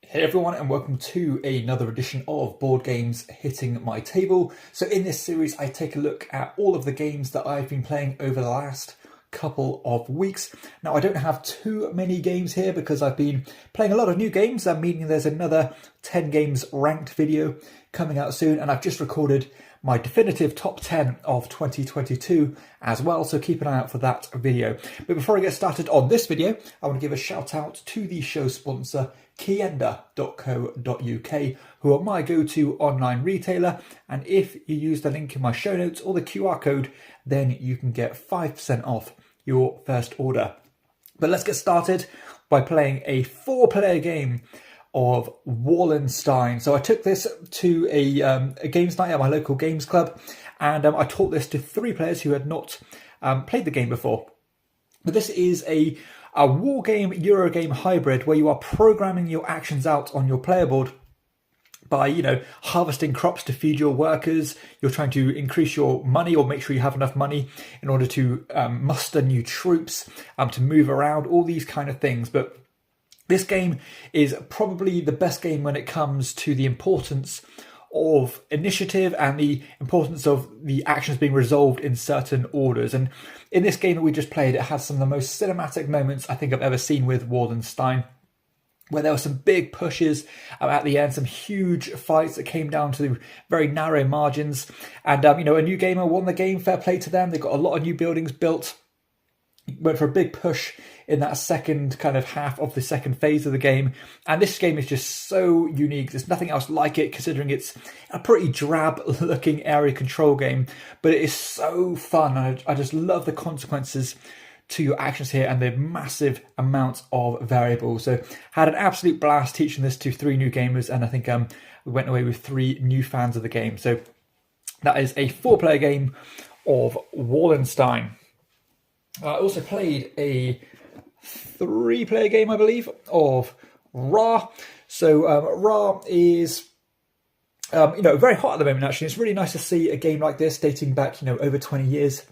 Hey everyone, and welcome to another edition of Board Games Hitting My Table. So in this series I take a look at all of the games that I've been playing over the last couple of weeks. Now I don't have too many games here because I've been playing a lot of new games, meaning there's another 10 games ranked video coming out soon, and I've just recorded my definitive top 10 of 2022 as well, so keep an eye out for that video. But before I get started on this video, I want to give a shout out to the show sponsor KIENDA.co.uk, who are my go-to online retailer, and if you use the link in my show notes or the QR code, then you can get 5% off your first order. But let's get started by playing a 4-player game of Wallenstein. So I took this to a games night at my local games club, and I taught this to 3 players who had not played the game before. But this is a war game, Euro game hybrid where you are programming your actions out on your player board by, harvesting crops to feed your workers. You're trying to increase your money or make sure you have enough money in order to muster new troops, to move around, all these kind of things. But this game is probably the best game when it comes to the importance of initiative and the importance of the actions being resolved in certain orders. And in this game that we just played, it has some of the most cinematic moments I think I've ever seen with Wallenstein, where there were some big pushes at the end, some huge fights that came down to very narrow margins. And, a new gamer won the game, fair play to them. They got a lot of new buildings built, went for a big push in that second kind of half of the second phase of the game. And this game is just so unique. There's nothing else like it, considering it's a pretty drab looking area control game, but it is so fun. I just love the consequences to your actions here and the massive amounts of variables. So had an absolute blast teaching this to 3 new gamers, and I think we went away with 3 new fans of the game. So that is a 4-player game of Wallenstein. I also played a 3-player game, I believe, of Ra. So Ra is, very hot at the moment, actually. It's really nice to see a game like this, dating back, over 20 years,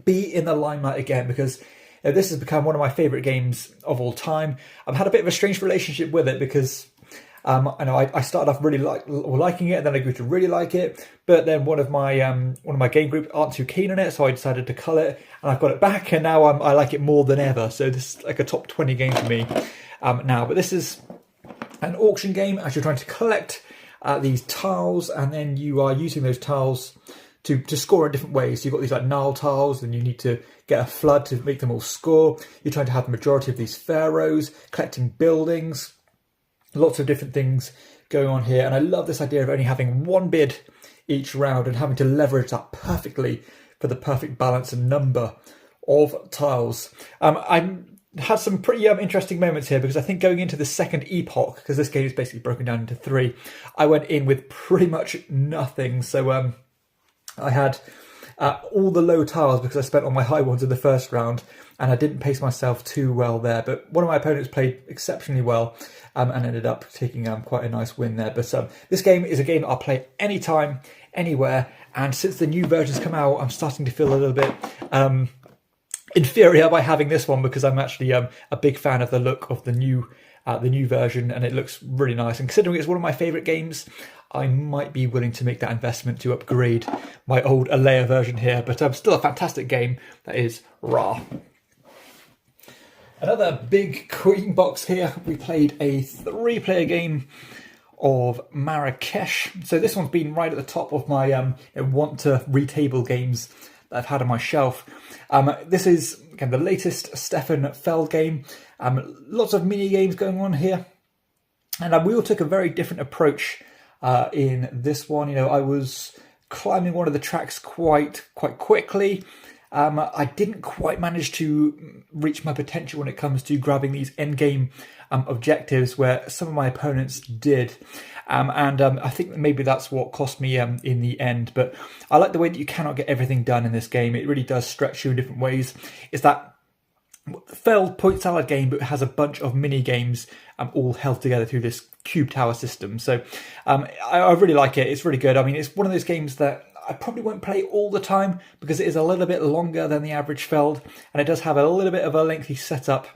be in the limelight again, because this has become one of my favourite games of all time. I've had a bit of a strange relationship with it because I started off really liking it, and then I grew to really like it. But then one of my game group aren't too keen on it, so I decided to cull it, and I've got it back, and now I like it more than ever. So this is like a top 20 game for me now. But this is an auction game as you're trying to collect these tiles, and then you are using those tiles to score in different ways. So you've got these like Nile tiles, and you need to get a flood to make them all score. You're trying to have the majority of these pharaohs, collecting buildings. Lots of different things going on here, and I love this idea of only having 1 bid each round and having to leverage that perfectly for the perfect balance and number of tiles. I had some pretty interesting moments here, because I think going into the second epoch, because this game is basically broken down into 3, I went in with pretty much nothing. So I had all the low tiles because I spent all my high ones in the first round, and I didn't pace myself too well there. But one of my opponents played exceptionally well and ended up taking quite a nice win there. But this game is a game that I'll play anytime, anywhere. And since the new versions come out, I'm starting to feel a little bit inferior by having this one, because I'm actually a big fan of the look of the new version, and it looks really nice. And considering it's one of my favourite games, I might be willing to make that investment to upgrade my old Alea version here. But still a fantastic game, that is Ra. Another big Queen box here. We played a 3-player game of Marrakesh. So this one's been right at the top of my want to retable games that I've had on my shelf. This is again the latest Stefan Feld game. Lots of mini games going on here, and we all took a very different approach in this one. I was climbing one of the tracks quite quickly. I didn't quite manage to reach my potential when it comes to grabbing these endgame objectives, where some of my opponents did. I think maybe that's what cost me in the end. But I like the way that you cannot get everything done in this game. It really does stretch you in different ways. It's that failed point salad game, but it has a bunch of mini games all held together through this cube tower system. So I really like it. It's really good. I mean, it's one of those games that I probably won't play all the time because it is a little bit longer than the average Feld, and it does have a little bit of a lengthy setup.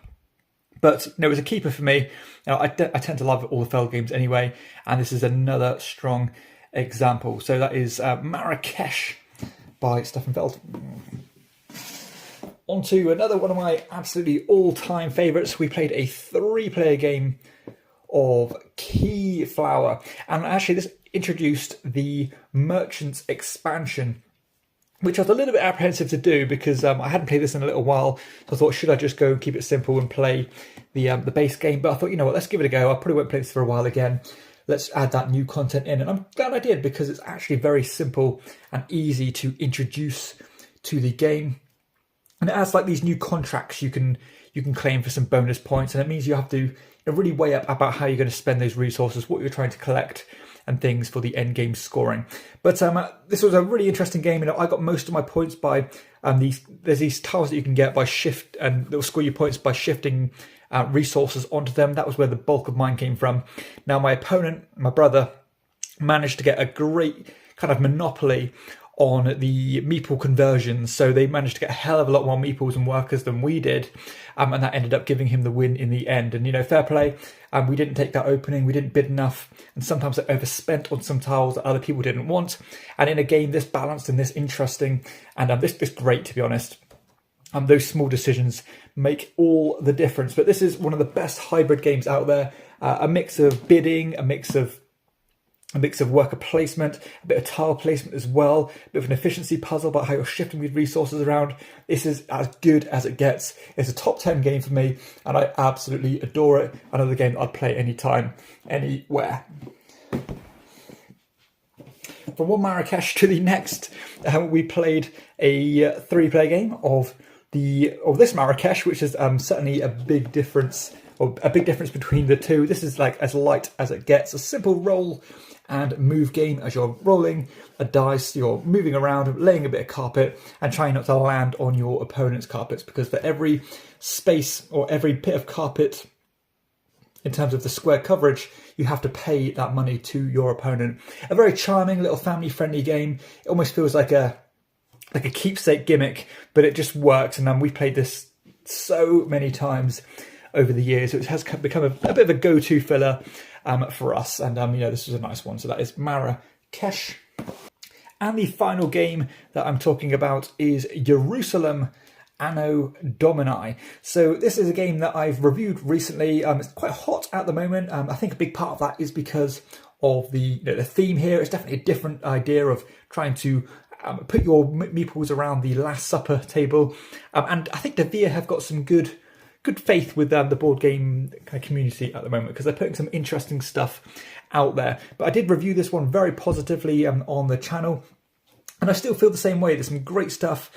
But it was a keeper for me. I tend to love all the Feld games anyway, and this is another strong example. So that is Marrakesh by Stefan Feld. On to another one of my absolutely all-time favourites. We played a 3-player game of Keyflower, and actually this introduced the Merchants expansion, which I was a little bit apprehensive to do because I hadn't played this in a little while. So I thought, should I just go and keep it simple and play the base game? But I thought, you know what, let's give it a go. I probably won't play this for a while again. Let's add that new content in. And I'm glad I did, because it's actually very simple and easy to introduce to the game. And it adds like these new contracts you can claim for some bonus points. And it means you have to really weigh up about how you're going to spend those resources, what you're trying to collect, and things for the end game scoring. But this was a really interesting game. I got most of my points by there's these tiles that you can get by shift, and they'll score you points by shifting resources onto them. That was where the bulk of mine came from. Now my opponent, my brother, managed to get a great kind of monopoly on the meeple conversions. So they managed to get a hell of a lot more meeples and workers than we did. And that ended up giving him the win in the end. And, fair play. We didn't take that opening. We didn't bid enough. And sometimes I overspent on some tiles that other people didn't want. And in a game this balanced and this interesting, and this great, to be honest, those small decisions make all the difference. But this is one of the best hybrid games out there. A mix of bidding, a mix of worker placement, a bit of tile placement as well, a bit of an efficiency puzzle about how you're shifting these resources around. This is as good as it gets. It's a top 10 game for me, and I absolutely adore it. Another game that I'd play anytime, anywhere. From one Marrakesh to the next, we played a 3-player game of this Marrakesh, which is certainly a big difference, or a big difference between the two. This is like as light as it gets, a simple roll and move game. As you're rolling a dice, you're moving around, laying a bit of carpet, and trying not to land on your opponent's carpets, because for every space or every bit of carpet in terms of the square coverage, you have to pay that money to your opponent. A very charming little family-friendly game. It almost feels like a keepsake gimmick, but it just works. And we played this so many times over the years, so it has become a bit of a go-to filler for us. And this was a nice one. So that is Marrakesh. And the final game that I'm talking about is Jerusalem, Anno Domini. So this is a game that I've reviewed recently. It's quite hot at the moment. I think a big part of that is because of the theme here. It's definitely a different idea of trying to put your meeples around the Last Supper table. And I think Devere have got some good faith with the board game kind of community at the moment, because they're putting some interesting stuff out there. But I did review this one very positively on the channel, and I still feel the same way. There's some great stuff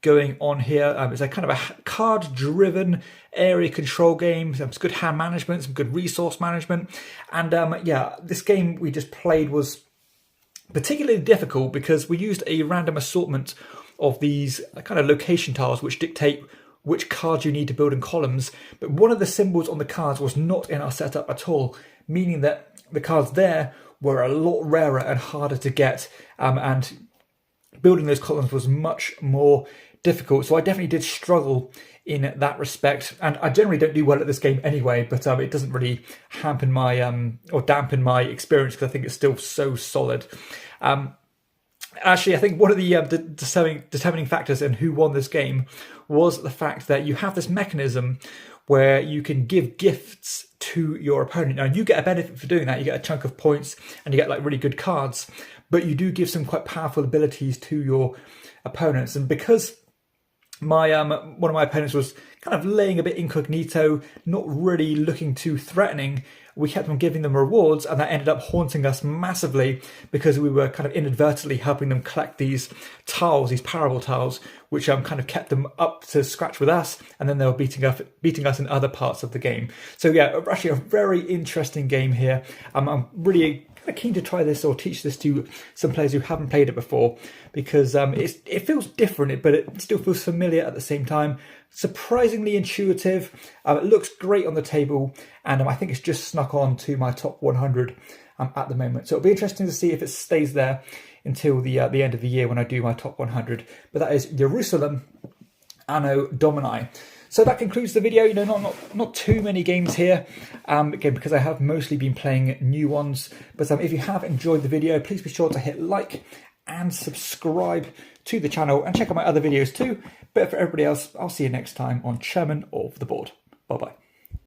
going on here. It's a kind of a card-driven area control game. Some good hand management, some good resource management. And this game we just played was particularly difficult because we used a random assortment of these kind of location tiles which dictate which cards you need to build in columns. But one of the symbols on the cards was not in our setup at all, meaning that the cards there were a lot rarer and harder to get, and building those columns was much more difficult. So I definitely did struggle in that respect, and I generally don't do well at this game anyway, but it doesn't really hamper my or dampen my experience, because I think it's still so solid. Actually, I think one of the determining factors in who won this game was the fact that you have this mechanism where you can give gifts to your opponent. Now, you get a benefit for doing that. You get a chunk of points and you get like really good cards, but you do give some quite powerful abilities to your opponents. And because my one of my opponents was kind of laying a bit incognito, not really looking too threatening, we kept on giving them rewards, and that ended up haunting us massively, because we were kind of inadvertently helping them collect these tiles, these parable tiles, which kind of kept them up to scratch with us, and then they were beating us in other parts of the game. So yeah, actually a very interesting game here. I'm really kind of keen to try this or teach this to some players who haven't played it before, because it feels different, but it still feels familiar at the same time. Surprisingly intuitive. It looks great on the table, and I think it's just snuck on to my top 100 at the moment. So it'll be interesting to see if it stays there until the end of the year when I do my top 100. But that is Jerusalem, Anno Domini. So that concludes the video. You know, not too many games here, again, because I have mostly been playing new ones. But if you have enjoyed the video, please be sure to hit like and subscribe to the channel and check out my other videos too. But for everybody else, I'll see you next time on Chairman of the Board. Bye-bye.